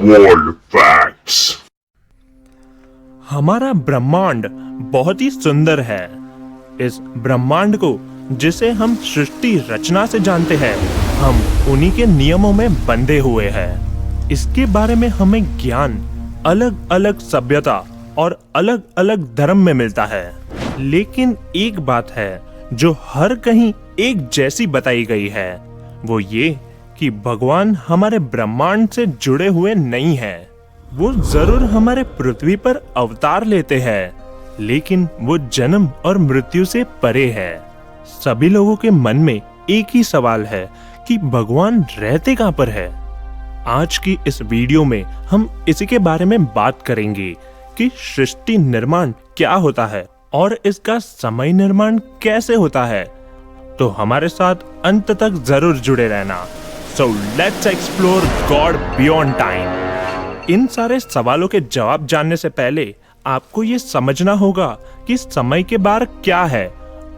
World Facts। हमारा ब्रह्मांड बहुत ही सुंदर है। इस ब्रह्मांड को जिसे हम सृष्टि रचना से जानते हैं, हम उन्हीं के नियमों में बंधे हुए हैं। इसके बारे में हमें ज्ञान अलग अलग सभ्यता और अलग अलग धर्म में मिलता है, लेकिन एक बात है जो हर कहीं एक जैसी बताई गई है, वो ये कि भगवान हमारे ब्रह्मांड से जुड़े हुए नहीं हैं। वो जरूर हमारे पृथ्वी पर अवतार लेते हैं, लेकिन वो जन्म और मृत्यु से परे है। सभी लोगों के मन में एक ही सवाल है कि भगवान रहते कहाँ पर है। आज की इस वीडियो में हम इसी के बारे में बात करेंगे कि सृष्टि निर्माण क्या होता है और इसका समय निर्माण कैसे होता है। तो हमारे साथ अंत तक जरूर जुड़े रहना। So let's explore God beyond time। इन सारे सवालों के जवाब जानने से पहले आपको ये समझना होगा कि समय के बारे क्या है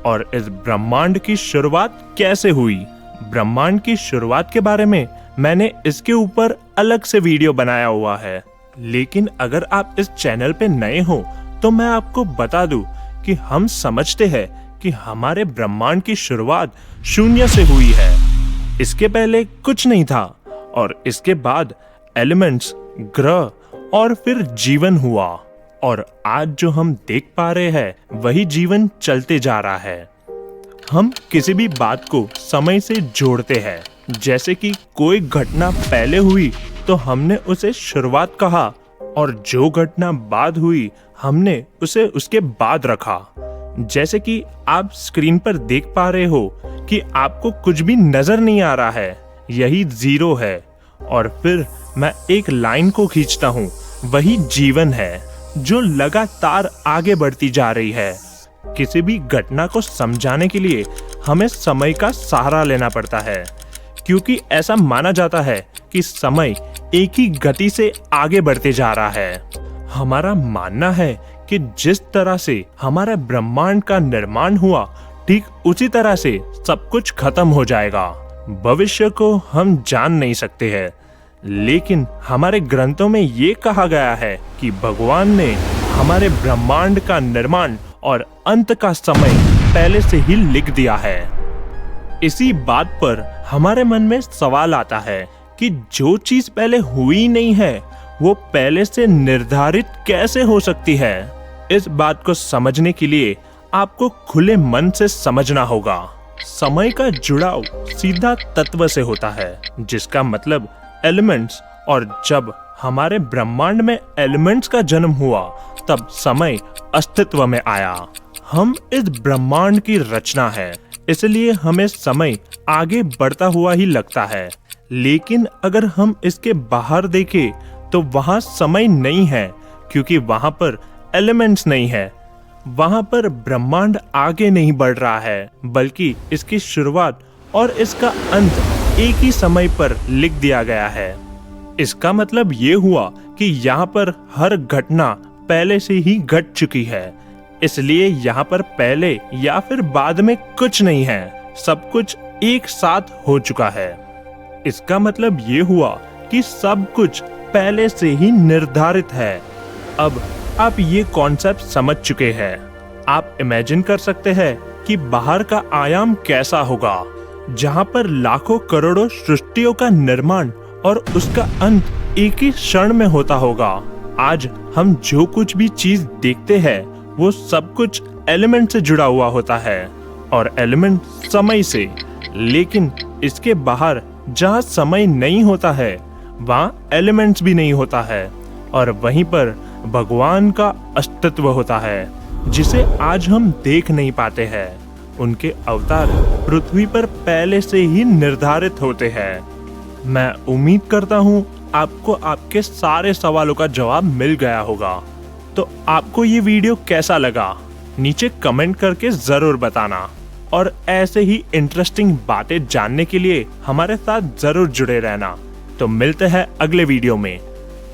और इस ब्रह्मांड की शुरुआत कैसे हुई। ब्रह्मांड की शुरुआत के बारे में मैंने इसके ऊपर अलग से वीडियो बनाया हुआ है, लेकिन अगर आप इस चैनल पे नए हो तो मैं आपको बता दूं कि हम समझते हैं कि हमारे ब्रह्मांड की शुरुआत शून्य से हुई है। इसके पहले कुछ नहीं था और इसके बाद एलिमेंट्स, ग्रह और फिर जीवन हुआ, और आज जो हम देख पा रहे हैं वही जीवन चलते जा रहा है। हम किसी भी बात को समय से जोड़ते हैं, जैसे कि कोई घटना पहले हुई तो हमने उसे शुरुआत कहा, और जो घटना बाद हुई हमने उसे उसके बाद रखा। जैसे कि आप स्क्रीन पर देख पा रहे हो कि आपको कुछ भी नजर नहीं आ रहा है, यही जीरो है, और फिर मैं एक लाइन को खींचता हूँ, वही जीवन है जो लगातार आगे बढ़ती जा रही है। किसी भी घटना को समझाने के लिए हमें समय का सहारा लेना पड़ता है, क्योंकि ऐसा माना जाता है कि समय एक ही गति से आगे बढ़ते जा रहा है। हमारा मानना है कि जिस तरह से हमारे ब्रह्मांड का निर्माण हुआ, ठीक उसी तरह से सब कुछ खत्म हो जाएगा। भविष्य को हम जान नहीं सकते हैं, लेकिन हमारे ग्रंथों में ये कहा गया है कि भगवान ने हमारे ब्रह्मांड का निर्माण और अंत का समय पहले से ही लिख दिया है। इसी बात पर हमारे मन में सवाल आता है कि जो चीज पहले हुई नहीं है वो पहले से निर्धारित कैसे हो सकती है। इस बात को समझने के लिए आपको खुले मन से समझना होगा। समय का जुड़ाव सीधा तत्व से होता है, जिसका मतलब एलिमेंट्स, और जब हमारे ब्रह्मांड में एलिमेंट्स का जन्म हुआ तब समय अस्तित्व में आया। हम इस ब्रह्मांड की रचना है, इसलिए हमें समय आगे बढ़ता हुआ ही लगता है, लेकिन अगर हम इसके बाहर देखें तो वहां समय नहीं है, क्योंकि वहां पर एलिमेंट्स नहीं है। वहां पर ब्रह्मांड आगे नहीं बढ़ रहा है, बल्कि इसकी शुरुआत और इसका अंत एक ही समय पर लिख दिया गया है। इसका मतलब ये हुआ कि यहाँ पर हर घटना पहले से ही घट चुकी है, इसलिए यहाँ पर पहले या फिर बाद में कुछ नहीं है, सब कुछ एक साथ हो चुका है। इसका मतलब ये हुआ कि सब कुछ पहले से ही निर्धारित है। अब आप ये कॉन्सेप्ट समझ चुके हैं। आप इमेजिन कर सकते हैं कि बाहर का आयाम कैसा होगा, जहां पर लाखों करोड़ों सृष्टियों का निर्माण और उसका अंत एक ही क्षण में होता होगा। आज हम जो कुछ भी चीज देखते हैं वो सब कुछ एलिमेंट से जुड़ा हुआ होता है, और एलिमेंट समय से। लेकिन इसके बाहर जहां समय नहीं होता है वहां एलिमेंट्स भी नहीं होता है, और वहीं पर भगवान का अस्तित्व होता है, जिसे आज हम देख नहीं पाते हैं। उनके अवतार पृथ्वी पर पहले से ही निर्धारित होते हैं। मैं उम्मीद करता हूँ आपको आपके सारे सवालों का जवाब मिल गया होगा। तो आपको ये वीडियो कैसा लगा नीचे कमेंट करके जरूर बताना, और ऐसे ही इंटरेस्टिंग बातें जानने के लिए हमारे साथ जरूर जुड़े रहना। तो मिलते हैं अगले वीडियो में।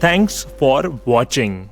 Thanks for watching.